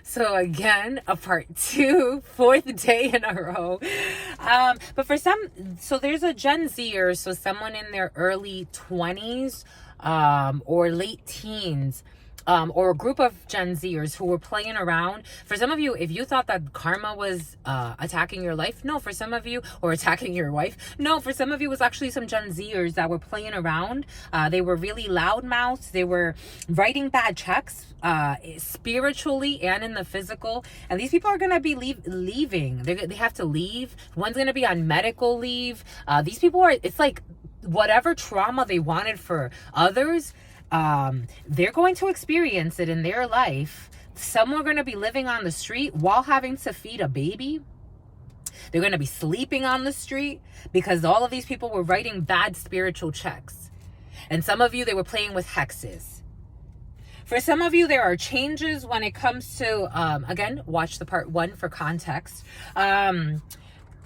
So again, a part 2, 4th day in a row. But for some, so there's a Gen Zer, so someone in their early 20s or late teens, or a group of Gen Zers who were playing around. For some of you, if you thought that karma was attacking your life, no. For some of you, or attacking your wife, no. For some of you, it was actually some Gen Zers that were playing around. They were really loudmouths. They were writing bad checks, spiritually and in the physical. And these people are going to be leaving. They have to leave. One's going to be on medical leave. These people are, it's like whatever trauma they wanted for others, they're going to experience it in their life. Some are going to be living on the street while having to feed a baby. They're going to be sleeping on the street because all of these people were writing bad spiritual checks. And some of you, they were playing with hexes. For some of you, there are changes when it comes to, again, watch the part 1 for context.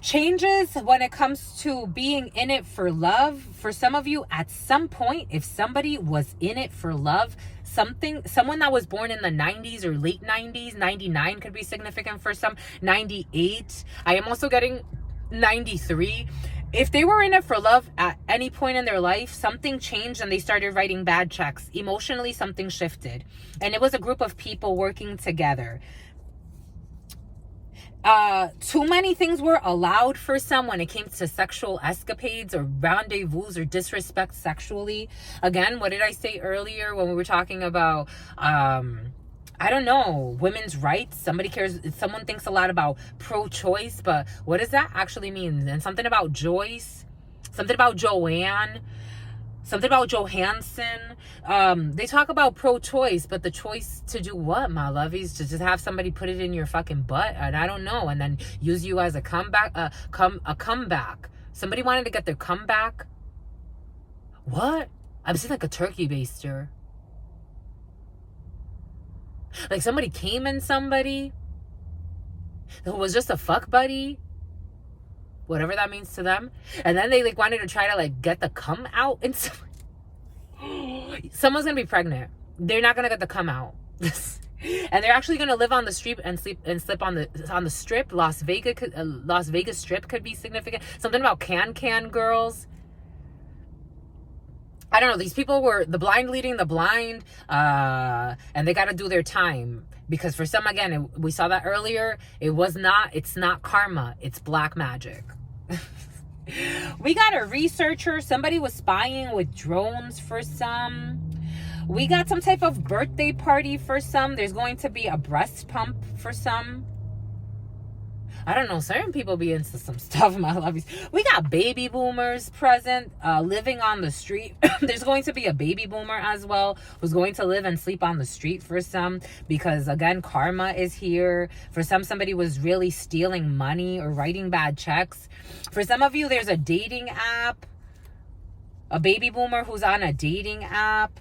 Changes when it comes to being in it for love. For some of you, at some point, if somebody was in it for love, someone that was born in the 90s or late 90s, 99 could be significant for some, 98. I am also getting 93. If they were in it for love at any point in their life, something changed and they started writing bad checks. Emotionally, something shifted. And it was a group of people working together. Too many things were allowed for some when it came to sexual escapades or rendezvous or disrespect sexually. Again, what did I say earlier when we were talking about, I don't know, women's rights? Someone thinks a lot about pro-choice, but what does that actually mean? And something about Joyce, something about Joanne, something about Johansson. They talk about pro-choice, but the choice to do what, my lovies? To just have somebody put it in your fucking butt? And I don't know. And then use you as a comeback. Somebody wanted to get their comeback. What? I'm seeing like a turkey baster. Like somebody came in somebody who was just a fuck buddy. Whatever that means to them. And then they like wanted to try to like get the cum out. And someone's gonna be pregnant. They're not gonna get the cum out. And they're actually gonna live on the street and sleep on the strip. Las Vegas strip could be significant. Something about can girls. I don't know. These people were the blind leading the blind, and they got to do their time. Because for some, again, we saw that earlier. It's not karma. It's black magic. We got a researcher. Somebody was spying with drones for some. We got some type of birthday party for some. There's going to be a breast pump for some. I don't know, certain people be into some stuff, my lovies. We got baby boomers present, living on the street. There's going to be a baby boomer as well who's going to live and sleep on the street for some, because again, karma is here. For some, somebody was really stealing money or writing bad checks. For some of you, there's a dating app, a baby boomer who's on a dating app.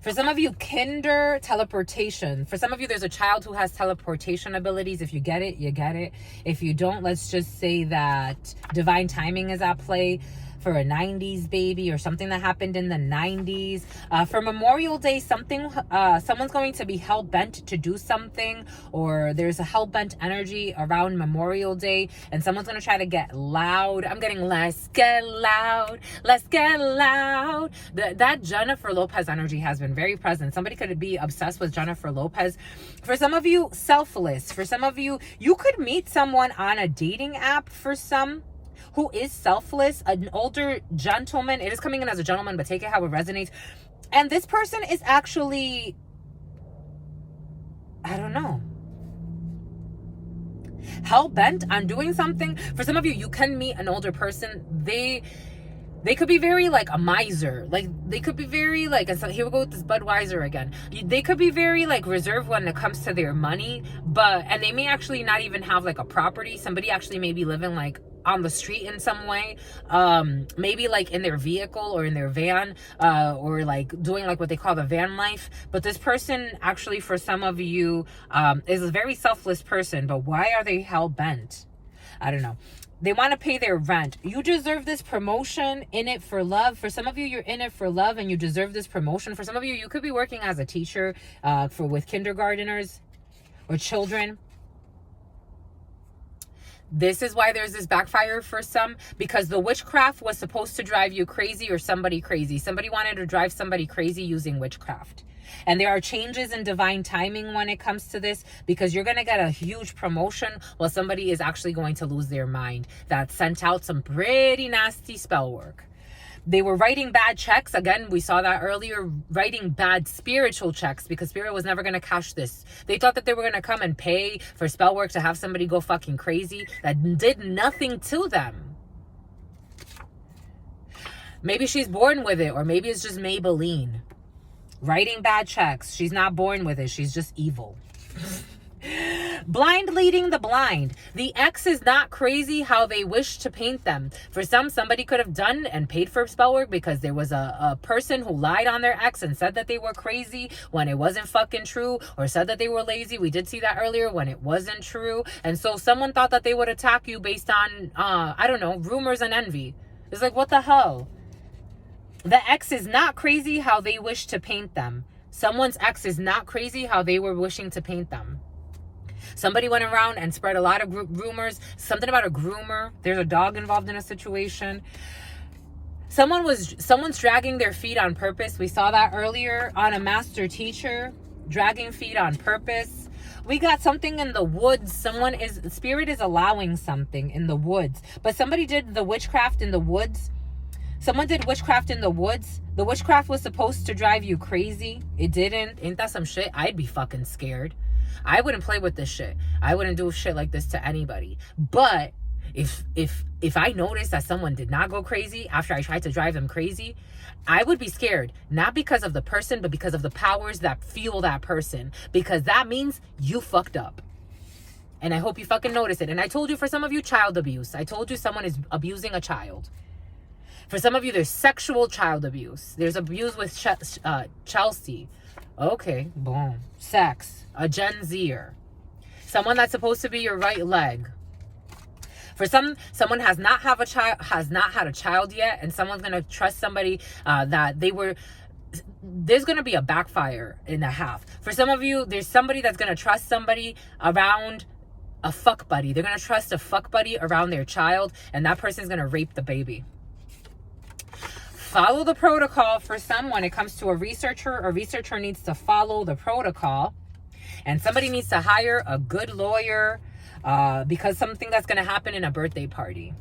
For some of you, kinder teleportation. For some of you, there's a child who has teleportation abilities. If you get it, you get it. If you don't, let's just say that divine timing is at play for a 90s baby or something that happened in the 90s. For Memorial Day, someone's going to be hell-bent to do something, or there's a hell-bent energy around Memorial Day, and someone's going to try to get loud. I'm getting, let's get loud, let's get loud. That Jennifer Lopez energy has been very present. Somebody could be obsessed with Jennifer Lopez. For some of you, selfless. For some of you, you could meet someone on a dating app for some who is selfless, an older gentleman. It is coming in as a gentleman, but take it how it resonates. And this person is actually, I don't know, hell-bent on doing something. For some of you, you can meet an older person. They could be very like a miser. Like they could be very like, and so here we go with this Budweiser again. They could be very like reserved when it comes to their money, and they may actually not even have like a property. Somebody actually may be living like on the street in some way, maybe like in their vehicle or in their van, or like doing like what they call the van life. But this person actually, for some of you, is a very selfless person. But why are they hell-bent? I don't know. They want to pay their rent. You deserve this promotion. In it for love. For some of you, you're in it for love and you deserve this promotion. For some of you, you could be working as a teacher with kindergarteners. or children. This is why there's this backfire for some, because the witchcraft was supposed to drive you crazy or somebody crazy. Somebody wanted to drive somebody crazy using witchcraft. And there are changes in divine timing when it comes to this, because you're going to get a huge promotion while somebody is actually going to lose their mind. That sent out some pretty nasty spell work. They were writing bad checks. Again, we saw that earlier, writing bad spiritual checks, because spirit was never going to cash this. They thought that they were going to come and pay for spell work to have somebody go fucking crazy that did nothing to them. Maybe she's born with it, or maybe it's just Maybelline. Writing bad checks. She's not born with it. She's just evil. Blind leading the blind. The ex is not crazy how they wish to paint them. For some, somebody could have done and paid for spell work because there was a person who lied on their ex and said that they were crazy when it wasn't fucking true, or said that they were lazy. We did see that earlier when it wasn't true. And so someone thought that they would attack you based on, I don't know, rumors and envy. It's like, what the hell? The ex is not crazy how they wish to paint them. Someone's ex is not crazy how they were wishing to paint them. Somebody went around and spread a lot of rumors. Something about a groomer. There's a dog involved in a situation. Someone's dragging their feet on purpose. We saw that earlier on a master teacher, dragging feet on purpose. We got something in the woods. Spirit is allowing something in the woods. But somebody did the witchcraft in the woods. Someone did witchcraft in the woods. The witchcraft was supposed to drive you crazy. It didn't. Ain't that some shit? I'd be fucking scared. I wouldn't play with this shit. I wouldn't do shit like this to anybody. But if I noticed that someone did not go crazy after I tried to drive them crazy, I would be scared. Not because of the person, but because of the powers that fuel that person. Because that means you fucked up. And I hope you fucking notice it. And I told you, for some of you, child abuse. I told you someone is abusing a child. For some of you, there's sexual child abuse. There's abuse with Chelsea. Okay, boom. Sex. A Gen Zer. Someone that's supposed to be your right leg. For someone has not had a child yet, and someone's gonna trust somebody that they were. There's gonna be a backfire in the half. For some of you, there's somebody that's gonna trust somebody around a fuck buddy. They're gonna trust a fuck buddy around their child, and that person's gonna rape the baby. Follow the protocol. For some, when it comes to a researcher needs to follow the protocol, and somebody needs to hire a good lawyer because something that's going to happen in a birthday party.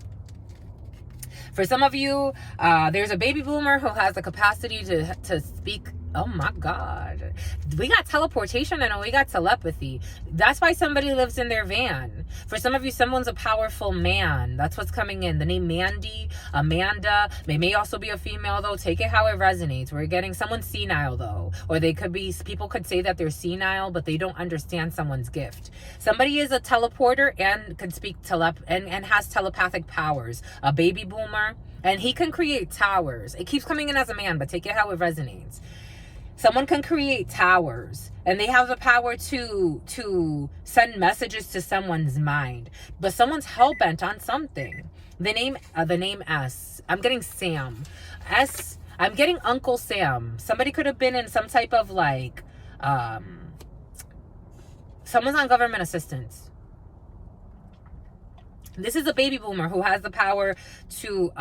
For some of you, there's a baby boomer who has the capacity to speak. Oh my God. We got teleportation and we got telepathy. That's why somebody lives in their van. For some of you, someone's a powerful man. That's what's coming in. The name Mandy, Amanda. They may also be a female though. Take it how it resonates. We're getting someone senile though. Or people could say that they're senile, but they don't understand someone's gift. Somebody is a teleporter and can speak and has telepathic powers. A baby boomer. And he can create towers. It keeps coming in as a man, but take it how it resonates. Someone can create towers, and they have the power to send messages to someone's mind. But someone's hell-bent on something. The name S. I'm getting Sam. S. I'm getting Uncle Sam. Somebody could have been in some type of someone's on government assistance. This is a baby boomer who has the power to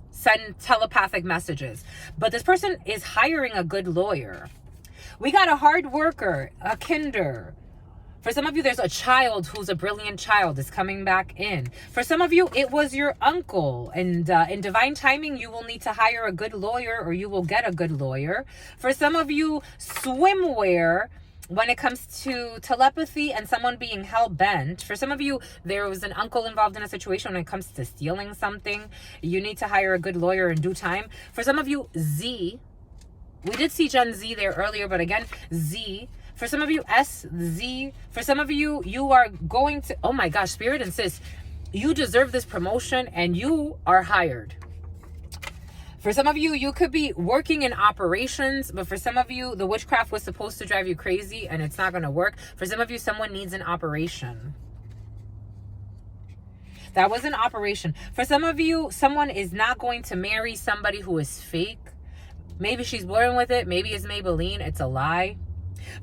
send telepathic messages. But this person is hiring a good lawyer. We got a hard worker, a kinder. For some of you, there's a child who's a brilliant child is coming back in. For some of you, it was your uncle. And in divine timing, you will need to hire a good lawyer, or you will get a good lawyer. For some of you, swimwear, when it comes to telepathy and someone being hell-bent. For some of you, there was an uncle involved in a situation when it comes to stealing something. You need to hire a good lawyer in due time. For some of you, Z. We did see Gen Z there earlier, but again, Z. For some of you, S, Z. For some of you, you are going to... Oh my gosh, Spirit insists. You deserve this promotion and you are hired. For some of you, you could be working in operations, but for some of you, the witchcraft was supposed to drive you crazy and it's not going to work. For some of you, someone needs an operation. That was an operation. For some of you, someone is not going to marry somebody who is fake. Maybe she's blurring with it. Maybe it's Maybelline. It's a lie.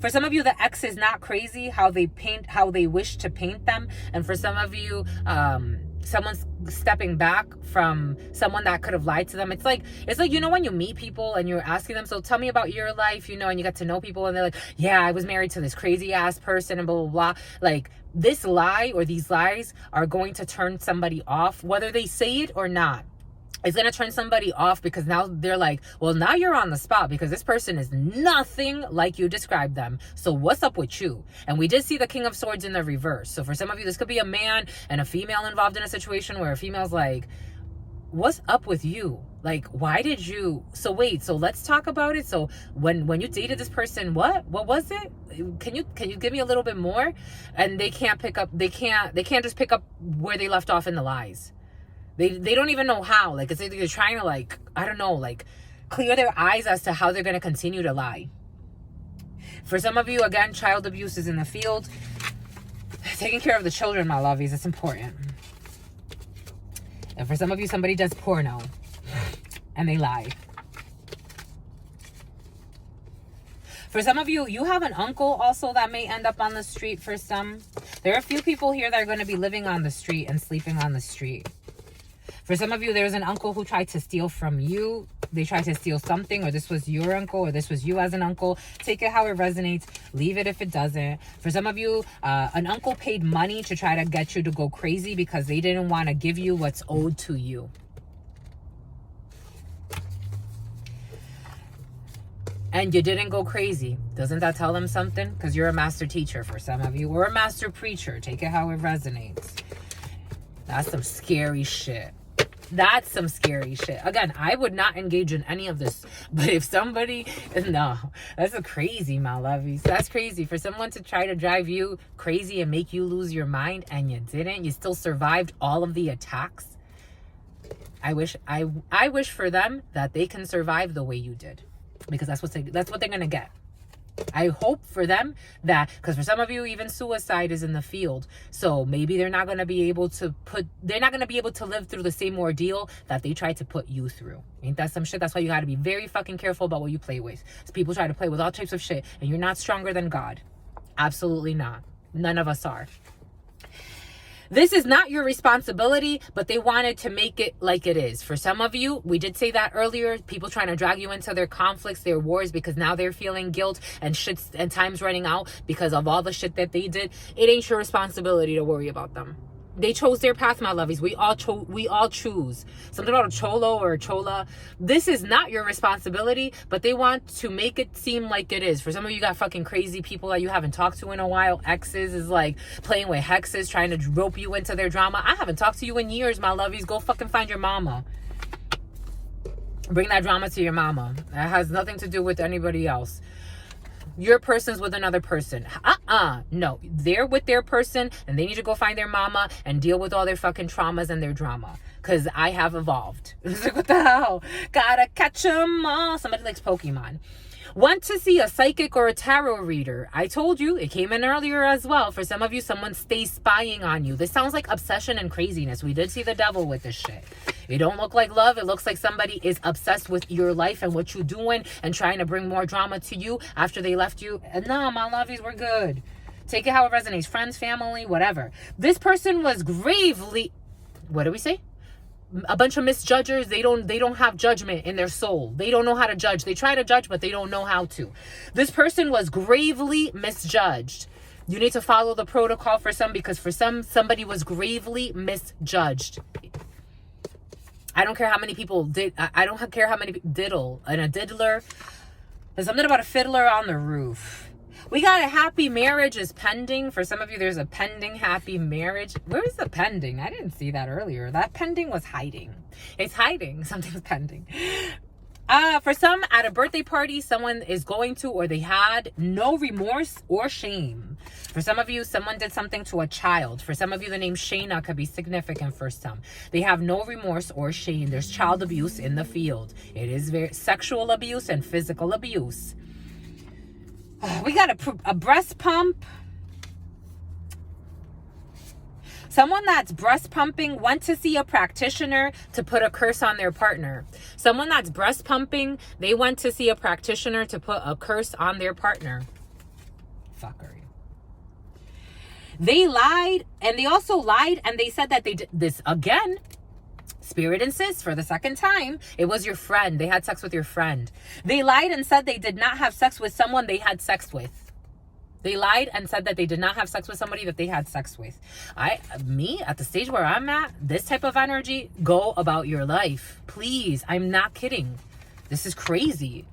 For some of you, the ex is not crazy how they wish to paint them. And for some of you, someone's stepping back from someone that could have lied to them. It's like, you know, when you meet people and you're asking them, so tell me about your life, you know, and you get to know people and they're like, yeah, I was married to this crazy ass person and blah, blah, blah. Like, this lie or these lies are going to turn somebody off, whether they say it or not. It's going to turn somebody off because now they're like, well, now you're on the spot because this person is nothing like you described them. So what's up with you? And we did see the King of Swords in the reverse. So for some of you, this could be a man and a female involved in a situation where a female's like, what's up with you? Like, why did you? So wait, so let's talk about it. So when you dated this person, what was it? Can you give me a little bit more? And they can't just pick up where they left off in the lies. They don't even know how. Like, it's like they're trying to, like, I don't know, like, clear their eyes as to how they're going to continue to lie. For some of you, again, child abuse is in the field. Taking care of the children, my lovies, it's important. And for some of you, somebody does porno and they lie. For some of you, you have an uncle also that may end up on the street for some. There are a few people here that are going to be living on the street and sleeping on the street. For some of you, there's an uncle who tried to steal from you. They tried to steal something, or this was your uncle, or this was you as an uncle. Take it how it resonates. Leave it if it doesn't. For some of you, an uncle paid money to try to get you to go crazy because they didn't want to give you what's owed to you. And you didn't go crazy. Doesn't that tell them something? Because you're a master teacher for some of you, or a master preacher. Take it how it resonates. That's some scary shit. That's some scary shit. Again, I would not engage in any of this. But if somebody... No, that's a crazy, my lovies. That's crazy. For someone to try to drive you crazy and make you lose your mind and you didn't. You still survived all of the attacks. I wish for them that they can survive the way you did. Because that's what they're going to get. I hope for them that, because for some of you, even suicide is in the field. So maybe they're not going to be able to live through the same ordeal that they tried to put you through. Ain't that some shit? That's why you got to be very fucking careful about what you play with. So people try to play with all types of shit, and you're not stronger than God. Absolutely not. None of us are. This is not your responsibility, but they wanted to make it like it is. For some of you, we did say that earlier, people trying to drag you into their conflicts, their wars, because now they're feeling guilt and shit's and time's running out because of all the shit that they did. It ain't your responsibility to worry about them. They chose their path, my lovies. We all choose. Something about a cholo or a chola. This is not your responsibility, but they want to make it seem like it is. For some of you got fucking crazy people that you haven't talked to in a while. Exes is like playing with hexes, trying to rope you into their drama. I haven't talked to you in years, my lovies. Go fucking find your mama. Bring that drama to your mama. That has nothing to do with anybody else. Your person's with another person. No, they're with their person and they need to go find their mama and deal with all their fucking traumas and their drama. Because I have evolved. It's like, what the hell? Gotta catch them all. Somebody likes Pokemon. Want to see a psychic or a tarot reader? I told you, it came in earlier as well. For some of you, someone stays spying on you. This sounds like obsession and craziness. We did see the devil with this shit. It don't look like love. It looks like somebody is obsessed with your life and what you're doing and trying to bring more drama to you after they left you. And no, my lovies, we're good. Take it how it resonates. Friends, family, whatever. This person was gravely... What do we say? A bunch of misjudgers. They don't have judgment in their soul. They don't know how to judge. They try to judge, but they don't know how to. This person was gravely misjudged. You need to follow the protocol for some, because for somebody was gravely misjudged. I don't care how many people did. I don't care how many diddle and a diddler. There's something about a fiddler on the roof. We got a happy marriage is pending. For some of you, there's a pending happy marriage. Where is the pending? I didn't see that earlier. That pending was hiding. It's hiding. Something's pending. For some, at a birthday party, someone is going to, or they had no remorse or shame. For some of you, someone did something to a child. For some of you, the name Shayna could be significant for some. They have no remorse or shame. There's child abuse in the field. It is very sexual abuse and physical abuse. We got a breast pump. Someone that's breast pumping went to see a practitioner to put a curse on their partner. Someone that's breast pumping, they went to see a practitioner to put a curse on their partner. fuckery. They lied, and they also lied, and they said that they did this again. Spirit insists for the second time. It was your friend. They had sex with your friend. They lied and said they did not have sex with someone they had sex with. They lied and said that they did not have sex with somebody that they had sex with. Me, at the stage where I'm at, this type of energy, go about your life. Please, I'm not kidding. This is crazy.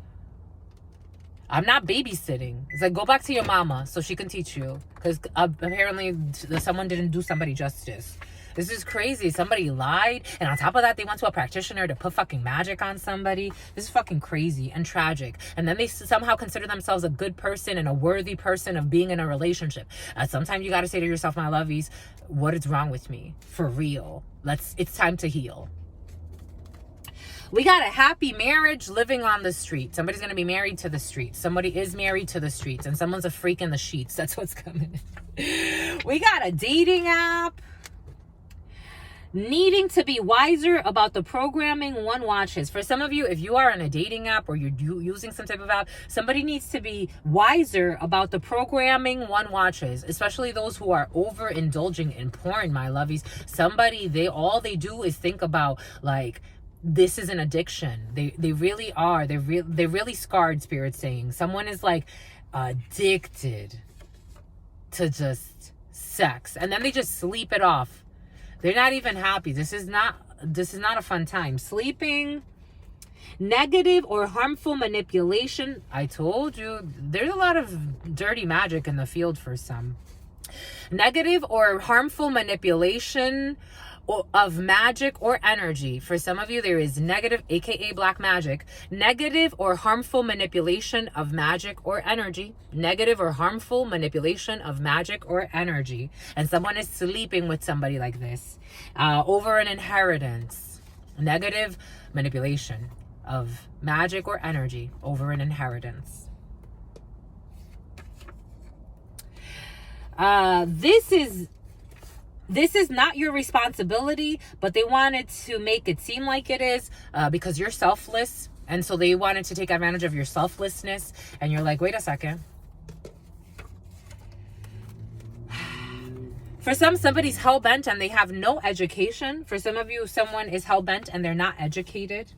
I'm not babysitting. It's like, go back to your mama so she can teach you. Because apparently someone didn't do somebody justice. This is crazy. Somebody lied. And on top of that, they went to a practitioner to put fucking magic on somebody. This is fucking crazy and tragic. And then they somehow consider themselves a good person and a worthy person of being in a relationship. Sometimes you got to say to yourself, my lovies, what is wrong with me? For real. It's time to heal. We got a happy marriage living on the street. Somebody's going to be married to the streets. Somebody is married to the streets. And someone's a freak in the sheets. That's what's coming. We got a dating app. Needing to be wiser about the programming one watches. For some of you, if you are in a dating app or you're using some type of app, somebody needs to be wiser about the programming one watches, especially those who are overindulging in porn, my lovies. All they do is think about, like, this is an addiction. They really are. They're really scarred, Spirit saying. Someone is like addicted to just sex, and then they just sleep it off. They're not even happy. This is not a fun time. Sleeping, negative or harmful manipulation. I told you, there's a lot of dirty magic in the field for some. Negative or harmful manipulation of magic or energy. For some of you, there is negative, aka black magic, negative or harmful manipulation of magic or energy, negative or harmful manipulation of magic or energy. And someone is sleeping with somebody like this over an inheritance. Negative manipulation of magic or energy over an inheritance. This is not your responsibility, but they wanted to make it seem like it is because you're selfless. And so they wanted to take advantage of your selflessness. And you're like, wait a second. For some, somebody's hell-bent and they have no education. For some of you, someone is hell-bent and they're not educated.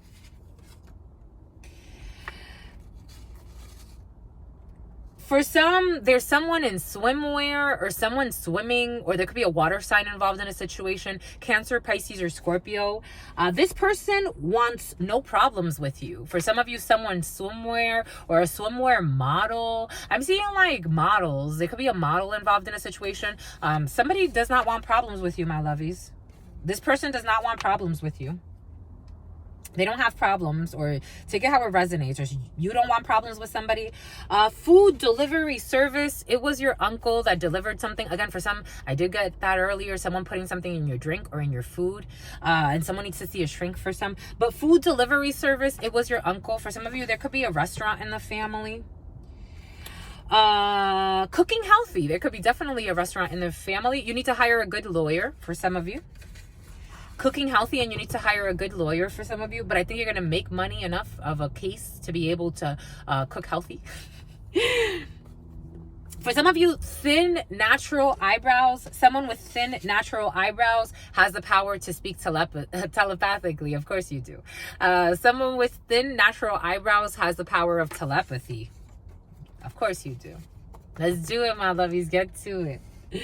For some, there's someone in swimwear or someone swimming, or there could be a water sign involved in a situation. Cancer, Pisces, or Scorpio. This person wants no problems with you. For some of you, someone swimwear or a swimwear model. I'm seeing like models. There could be a model involved in a situation. Somebody does not want problems with you, my lovies. This person does not want problems with you. They don't have problems, or take it how it resonates, or you don't want problems with somebody. Food delivery service. It was your uncle that delivered something. Again, for some, I did get that earlier. Someone putting something in your drink or in your food. And someone needs to see a shrink for some. But food delivery service, it was your uncle. For some of you, there could be a restaurant in the family. Cooking healthy. There could be definitely a restaurant in the family. You need to hire a good lawyer for some of you. Cooking healthy, and you need to hire a good lawyer for some of you, but I think you're going to make money enough of a case to be able to cook healthy. For some of you, thin natural eyebrows. Someone with thin natural eyebrows has the power to speak telepathically. Of course you do. Someone with thin natural eyebrows has the power of telepathy. Of course you do. Let's do it, my lovies. Get to it.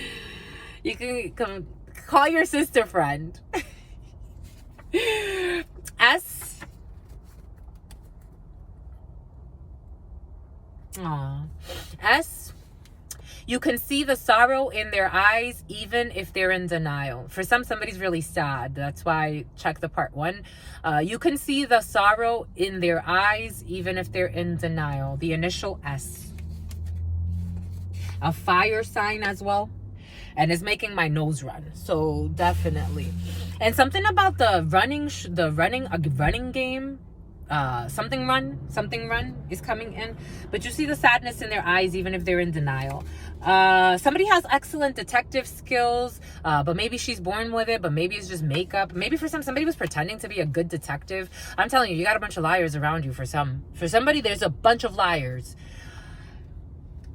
You can come call your sister friend. S. Aww. S. You can see the sorrow in their eyes, even if they're in denial. For some, somebody's really sad. That's why check the part 1. You can see the sorrow in their eyes, even if they're in denial. The initial S. A fire sign as well. And it's making my nose run. So definitely. And something about the running game. Something run is coming in. But you see the sadness in their eyes, even if they're in denial. Somebody has excellent detective skills, but maybe she's born with it, but maybe it's just makeup. Maybe for somebody was pretending to be a good detective. I'm telling you, you got a bunch of liars around you for some. For somebody, there's a bunch of liars.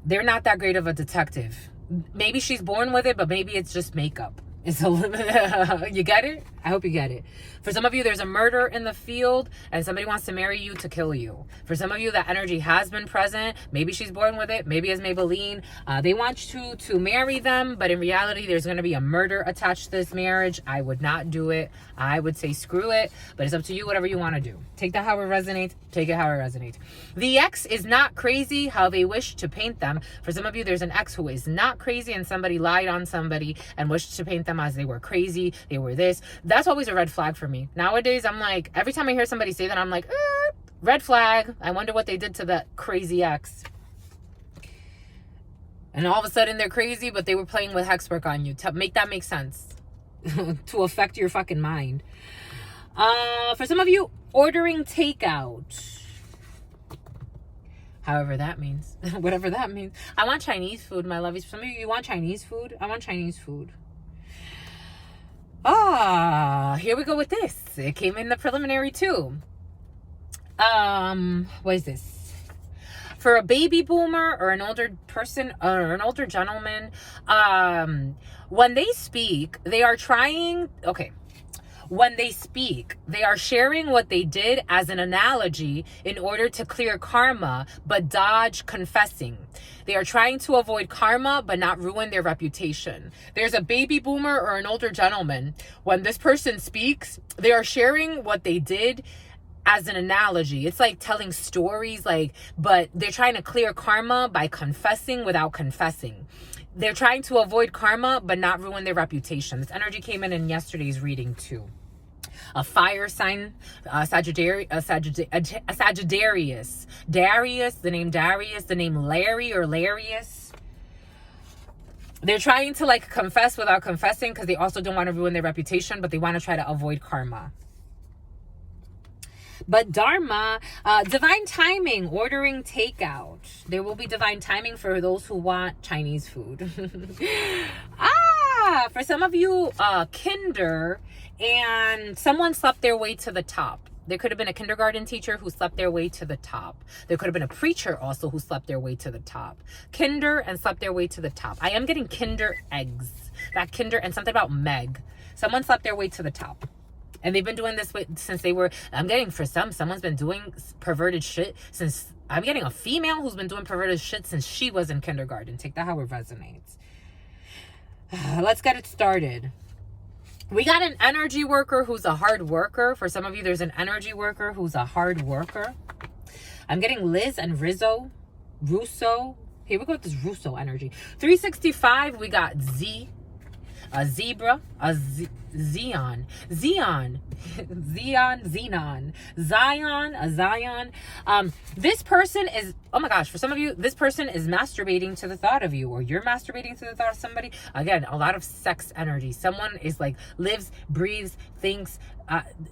they're not that great of a detective. Maybe she's born with it, but maybe it's just makeup. It's a you get it? I hope you get it. For some of you, there's a murder in the field and somebody wants to marry you to kill you. For some of you, that energy has been present. Maybe she's born with it. Maybe it's Maybelline. They want you to marry them, but in reality, there's going to be a murder attached to this marriage. I would not do it. I would say screw it, but it's up to you, whatever you want to do. Take that how it resonates. Take it how it resonates. The ex is not crazy how they wish to paint them. For some of you, there's an ex who is not crazy and somebody lied on somebody and wished to paint them as they were crazy, they were this. That's always a red flag for me. Nowadays, I'm like, every time I hear somebody say that, I'm like, red flag. I wonder what they did to that crazy ex. And all of a sudden, they're crazy, but they were playing with hex work on you. Make that make sense. To affect your fucking mind. For some of you, ordering takeout. However that means. Whatever that means. I want Chinese food, my lovies. For some of you want Chinese food? I want Chinese food. Here we go with this. It came in the preliminary too. What is this? For a baby boomer or an older person or an older gentleman, when they speak, they are trying, okay. When they speak, they are sharing what they did as an analogy in order to clear karma, but dodge confessing. They are trying to avoid karma, but not ruin their reputation. There's a baby boomer or an older gentleman. When this person speaks, they are sharing what they did as an analogy. It's like telling stories, but they're trying to clear karma by confessing without confessing. They're trying to avoid karma, but not ruin their reputation. This energy came in yesterday's reading too. A fire sign, Sagittarius, Darius, the name Darius, the name Larry or Larius. They're trying to confess without confessing because they also don't want to ruin their reputation, but they want to try to avoid karma. But Dharma, divine timing, ordering takeout. There will be divine timing for those who want Chinese food. For some of you, kinder, and someone slept their way to the top. There could have been a kindergarten teacher who slept their way to the top. There could have been a preacher also who slept their way to the top. Kinder and slept their way to the top. I am getting kinder eggs. That kinder and something about Meg. Someone slept their way to the top. And they've been doing this since they were, I'm getting for someone's been doing perverted shit since, I'm getting a female who's been doing perverted shit since she was in kindergarten. Take that how it resonates. Let's get it started. We got an energy worker who's a hard worker. For some of you, there's an energy worker who's a hard worker. I'm getting Liz and Russo. Here we go with this Russo energy. 365, we got Z. A zebra, Zion, Zion, a Zion. This person is, oh my gosh, for some of you, this person is masturbating to the thought of you, or you're masturbating to the thought of somebody. Again, a lot of sex energy. Someone is lives, breathes, thinks.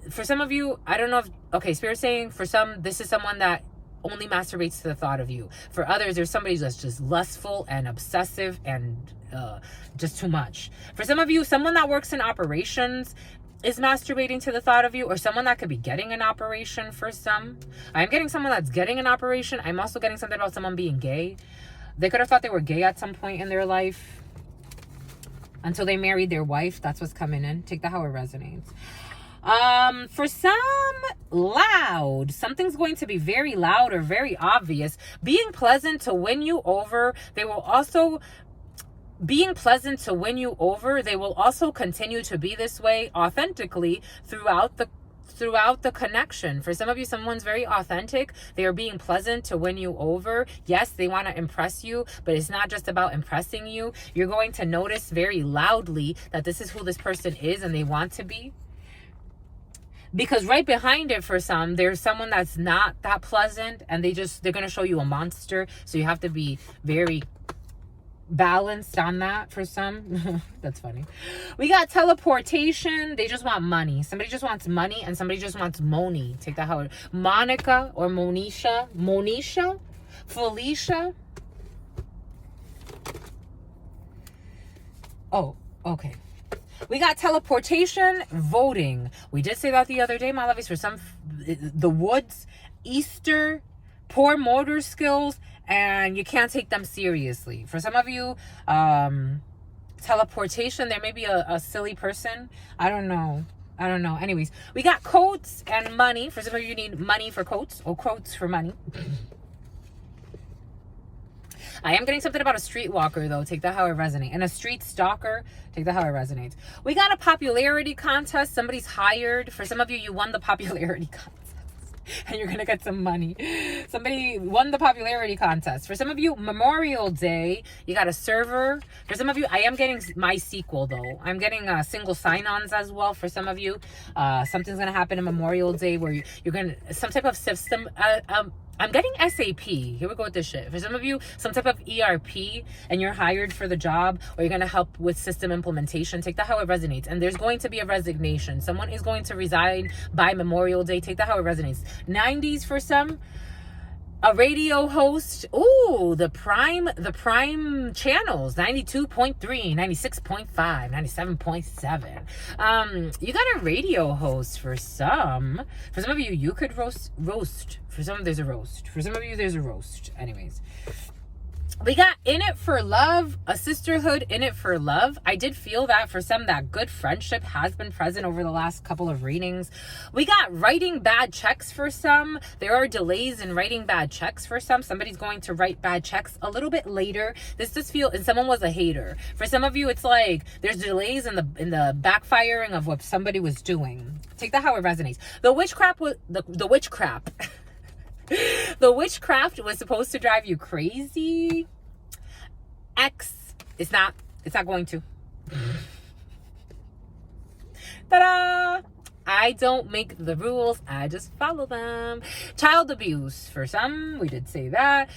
For some of you, I don't know if, okay, Spirit's saying for some, this is someone that only masturbates to the thought of you. For others, there's somebody that's just lustful and obsessive and just too much. For some of you, someone that works in operations is masturbating to the thought of you, or someone that could be getting an operation for some. I'm getting someone that's getting an operation. I'm also getting something about someone being gay. They could have thought they were gay at some point in their life until they married their wife. That's what's coming in. Take that how it resonates. For some, loud. Something's going to be very loud or very obvious. Being pleasant to win you over. They will also continue to be this way authentically throughout the connection. For some of you, someone's very authentic. They are being pleasant to win you over. Yes, they want to impress you, but it's not just about impressing you. You're going to notice very loudly that this is who this person is and they want to be. Because right behind it, for some, there's someone that's not that pleasant, and they're going to show you a monster. So you have to be very balanced on that for some. That's funny. We got teleportation. They just want money. Somebody just wants money, and somebody just wants money. Take that how it, Monica or Monisha, Felicia. Oh, okay. We got teleportation, voting. We did say that the other day, my lovies. For some, the woods, Easter, poor motor skills, and you can't take them seriously. For some of you, teleportation, there may be a silly person. I don't know. Anyways, we got coats and money. For some of you, you need money for coats or coats for money. I am getting something about a streetwalker, though. Take that how it resonates. And a street stalker. Take that how it resonates. We got a popularity contest. Somebody's hired. For some of you, you won the popularity contest. And you're going to get some money. Somebody won the popularity contest. For some of you, Memorial Day, you got a server. For some of you, I am getting my sequel, though. I'm getting single sign-ons as well. For some of you, something's going to happen in Memorial Day where you're going to, some type of system, I'm getting SAP. Here we go with this shit. For some of you, some type of ERP, and you're hired for the job, or you're going to help with system implementation. Take that how it resonates. And there's going to be a resignation. Someone is going to resign by Memorial Day. Take that how it resonates. 90s for some. A radio host. Ooh, the prime channels. 92.3, 96.5, 97.7. You got a radio host for some. For some of you, you could roast. For some, there's a roast. For some of you, there's a roast. Anyways. We got in it for love, a sisterhood in it for love. I did feel that for some, that good friendship has been present over the last couple of readings. We got writing bad checks for some. There are delays in writing bad checks for some. Somebody's going to write bad checks a little bit later. This does feel, and someone was a hater. For some of you, it's like there's delays in the backfiring of what somebody was doing. Take that how it resonates. The witchcraft was the witchcraft. The witchcraft was supposed to drive you crazy. It's not going to. Ta-da! I don't make the rules, I just follow them. Child abuse, for some, we did say that.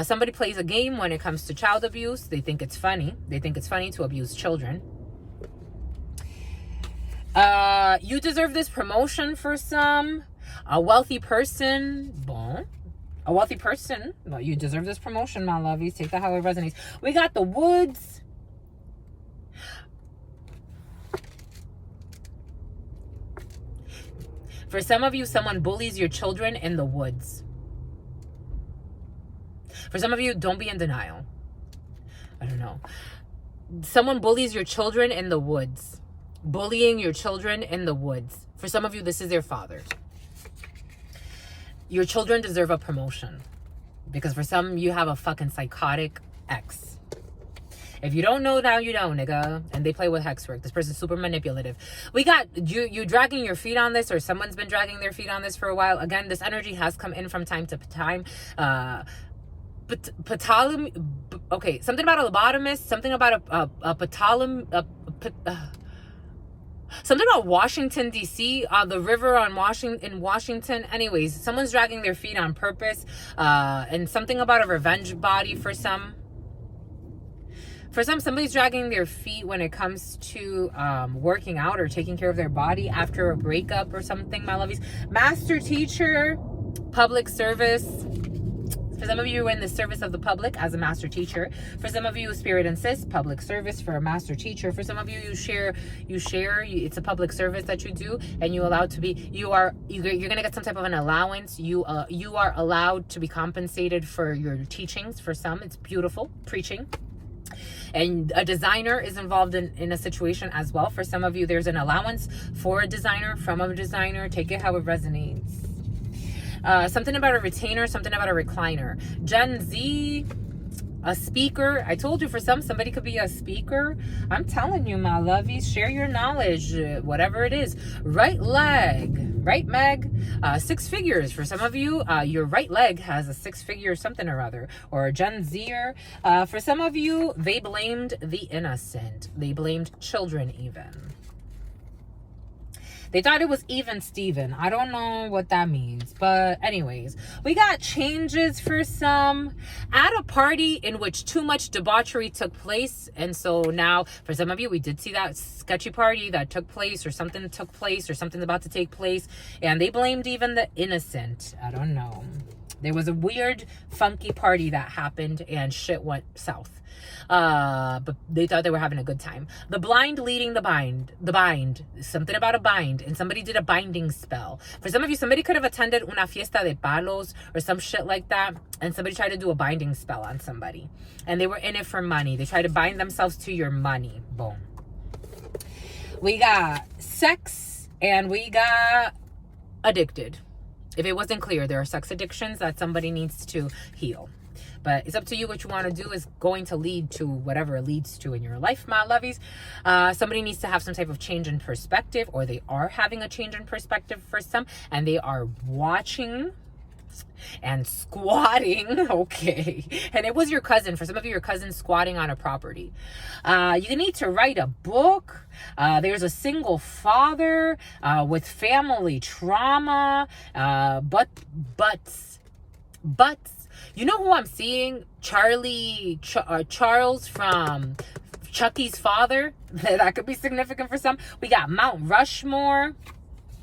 Somebody plays a game when it comes to child abuse. They think it's funny. They think it's funny to abuse children. You deserve this promotion for some. A wealthy person, bon. A wealthy person, well, you deserve this promotion, my lovies. Take that how it resonates. We got the woods. For some of you, someone bullies your children in the woods. For some of you, don't be in denial. I don't know. Someone bullies your children in the woods. Bullying your children in the woods. For some of you, this is their father. Your children deserve a promotion. Because for some, you have a fucking psychotic ex. If you don't know now, you know, nigga. And they play with hex work. This person's super manipulative. We got you dragging your feet on this, or someone's been dragging their feet on this for a while. Again, this energy has come in from time to time. Okay, something about a lobotomist, something about something about Washington, D.C., the river in Washington. Anyways, someone's dragging their feet on purpose. And something about a revenge body for some. For some, somebody's dragging their feet when it comes to working out or taking care of their body after a breakup or something, my lovies. Master teacher, public service. For some of you, you're in the service of the public as a master teacher. For some of you, spirit insists, public service for a master teacher. For some of you, you share. It's a public service that you do, and you're allowed to be. You're gonna get some type of an allowance. You are allowed to be compensated for your teachings. For some, it's beautiful preaching. And a designer is involved in a situation as well. For some of you, there's an allowance for a designer, from a designer. Take it how it resonates. Something about a retainer, something about a recliner. Gen Z, a speaker. I told you for somebody could be a speaker. I'm telling you, my lovies, share your knowledge, whatever it is. Right leg, right, Meg? 6 figures. For some of you, your right leg has a 6-figure something or other. Or a Gen Zer. For some of you, they blamed the innocent. They blamed children even. They thought it was even Steven. I don't know what that means. But anyways, we got changes for some. At a party in which too much debauchery took place. And so now, for some of you, we did see that sketchy party that took place, or something took place, or something's about to take place. And they blamed even the innocent. I don't know. There was a weird, funky party that happened and shit went south. But they thought they were having a good time. The blind leading the bind, something about a bind, and somebody did a binding spell. For some of you, somebody could have attended una fiesta de palos or some shit like that, and somebody tried to do a binding spell on somebody, and they were in it for money. They tried to bind themselves to your money. Boom. We got sex and we got addicted. If it wasn't clear, there are sex addictions that somebody needs to heal. But it's up to you. What you want to do is going to lead to whatever it leads to in your life, my lovies. Somebody needs to have some type of change in perspective, or they are having a change in perspective for some, and they are watching and squatting. Okay. And it was your cousin. For some of you, your cousin squatting on a property. You need to write a book. There's a single father with family trauma. But you know who I'm seeing? Charles from Chucky's father. That could be significant for some. We got Mount Rushmore.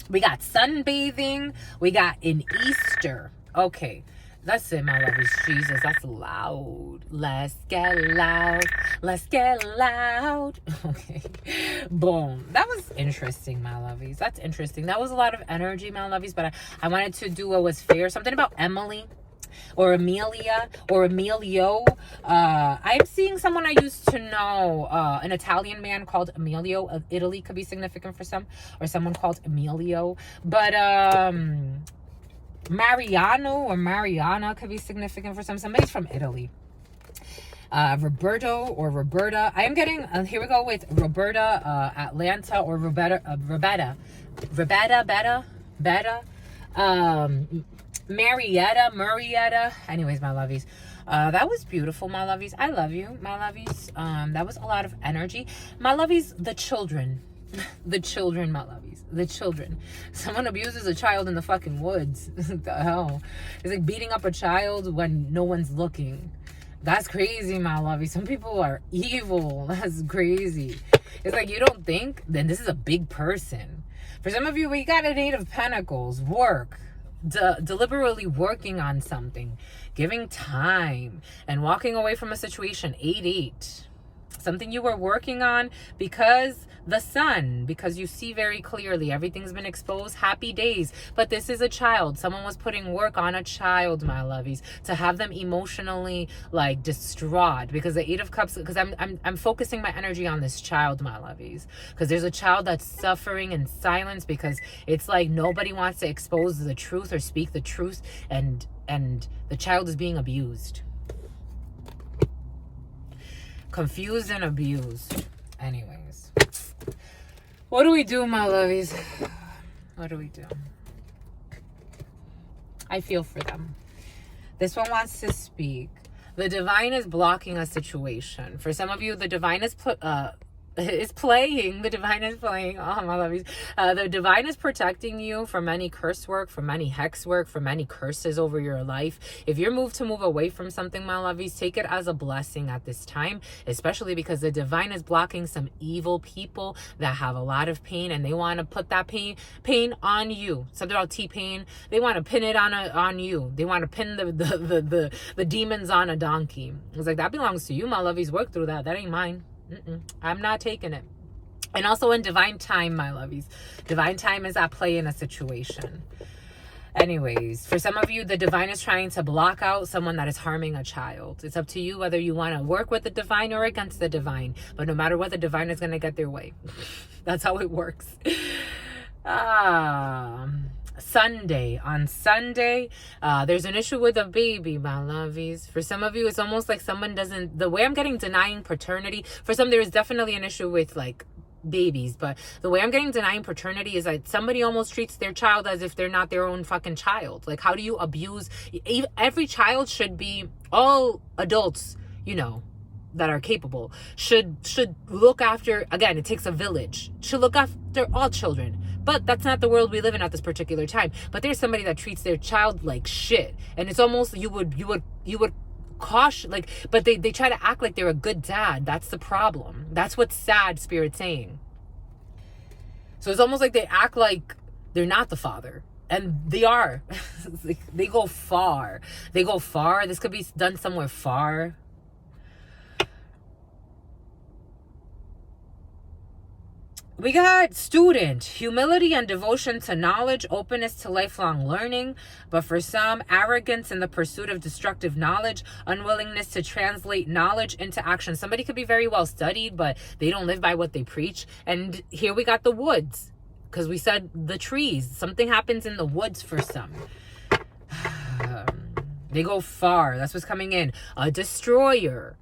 We got sunbathing. We got an Easter. Okay. That's it, my lovies. Jesus, that's loud. Let's get loud. Let's get loud. Okay. Boom. That was interesting, my lovies. That's interesting. That was a lot of energy, my lovies. But I wanted to do what was fair. Something about Emily or Amelia or Emilio. I'm seeing someone I used to know, an Italian man called Emilio of Italy could be significant for some, or someone called Emilio. But Mariano or Mariana could be significant for some. Somebody's from Italy. Roberto or Roberta. I am getting, here we go with Roberta, Atlanta, or Marietta. Anyways, my lovies. That was beautiful, my lovies. I love you, my lovies. That was a lot of energy. My lovies, the children. The children, my lovies. The children. Someone abuses a child in the fucking woods. What the hell? It's like beating up a child when no one's looking. That's crazy, my lovies. Some people are evil. That's crazy. It's like, you don't think? Then this is a big person. For some of you, we got an Eight of Pentacles. Work. Deliberately working on something. Giving time. And walking away from a situation. 8-8. Something you were working on because the sun, because you see very clearly everything's been exposed. Happy days. But this is a child. Someone was putting work on a child, my lovies, to have them emotionally like distraught, because the Eight of Cups, because I'm focusing my energy on this child, my lovies, because there's a child that's suffering in silence because it's like nobody wants to expose the truth or speak the truth, and the child is being abused, confused and abused. Anyways, what do we do, my lovies? What do we do? I feel for them. This one wants to speak. The divine is blocking a situation. For some of you, the divine is playing. The divine is playing. Oh, my lovies. The divine is protecting you from any curse work, from any hex work, from any curses over your life. If you're moved to move away from something, my lovies, take it as a blessing at this time, especially because the divine is blocking some evil people that have a lot of pain, and they want to put that pain on you. Something about T-Pain. They want to pin it on you. They want to pin the demons on a donkey. It's like, that belongs to you, my lovies. Work through that. That ain't mine. I'm not taking it. And also in divine time, my lovies, divine time is at play in a situation. Anyways, for some of you, the divine is trying to block out someone that is harming a child. It's up to you whether you want to work with the divine or against the divine. But no matter what, the divine is going to get their way. That's how it works. Sunday. On Sunday, there's an issue with a baby, my lovies. For some of you, it's almost like someone doesn't, the way I'm getting denying paternity, for some, there's definitely an issue with like babies, but the way I'm getting denying paternity is that somebody almost treats their child as if they're not their own fucking child. Like, how do you abuse? Every child should be, all adults, you know, that are capable should look after, again, it takes a village, should look after all children. But that's not the world we live in at this particular time. But there's somebody that treats their child like shit, and it's almost you would caution, like, but they try to act like they're a good dad. That's the problem. That's what sad Spirit's saying. So it's almost like they act like they're not the father, And they are. They go far. They go far. This could be done somewhere far. We got student, humility and devotion to knowledge, openness to lifelong learning, but for some, arrogance in the pursuit of destructive knowledge, unwillingness to translate knowledge into action. Somebody could be very well studied, but they don't live by what they preach. And here we got the woods, because we said the trees. Something happens in the woods for some. They go far. That's what's coming in. A destroyer.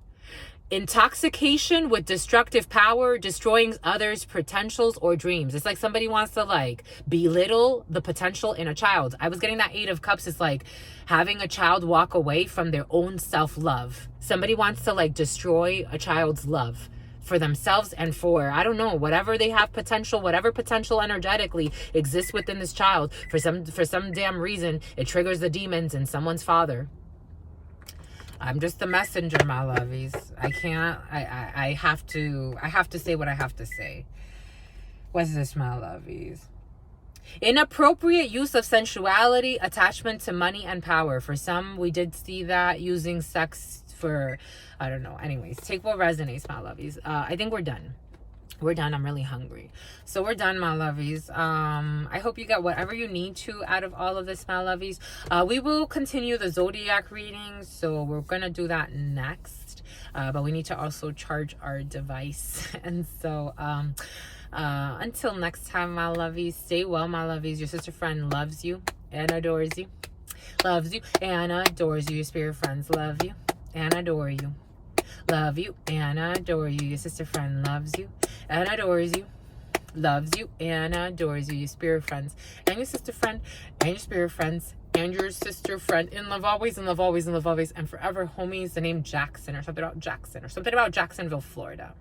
Intoxication with destructive power, destroying others' potentials or dreams. It's like somebody wants to like belittle the potential in a child. I was getting that 8 of Cups. It's like having a child walk away from their own self-love. Somebody wants to like destroy a child's love for themselves and for, I don't know, whatever they have potential, whatever potential energetically exists within this child. For some damn reason, it triggers the demons in someone's father. I'm just the messenger, my lovies. I have to say what I have to say. What's this, my lovies? Inappropriate use of sensuality, attachment to money and power. For some, we did see that, using sex for, I don't know. Anyways, take what resonates, my lovies. I think we're done. We're done. I'm really hungry. So we're done, my lovies. I hope you got whatever you need to out of all of this, my lovies. We will continue the zodiac reading. So we're going to do that next. But we need to also charge our device. And so until next time, my lovies, stay well, my lovies. Your sister friend loves you and adores you. Loves you and adores you. Your spirit friends love you and adore you. Love you and adore you. Your sister friend loves you and adores you. Loves you and adores you. Your spirit friends and your sister friend and your spirit friends and your sister friend. In love always, in love always, in love always, and forever, homies. The name Jackson or something about Jackson or something about Jacksonville, Florida.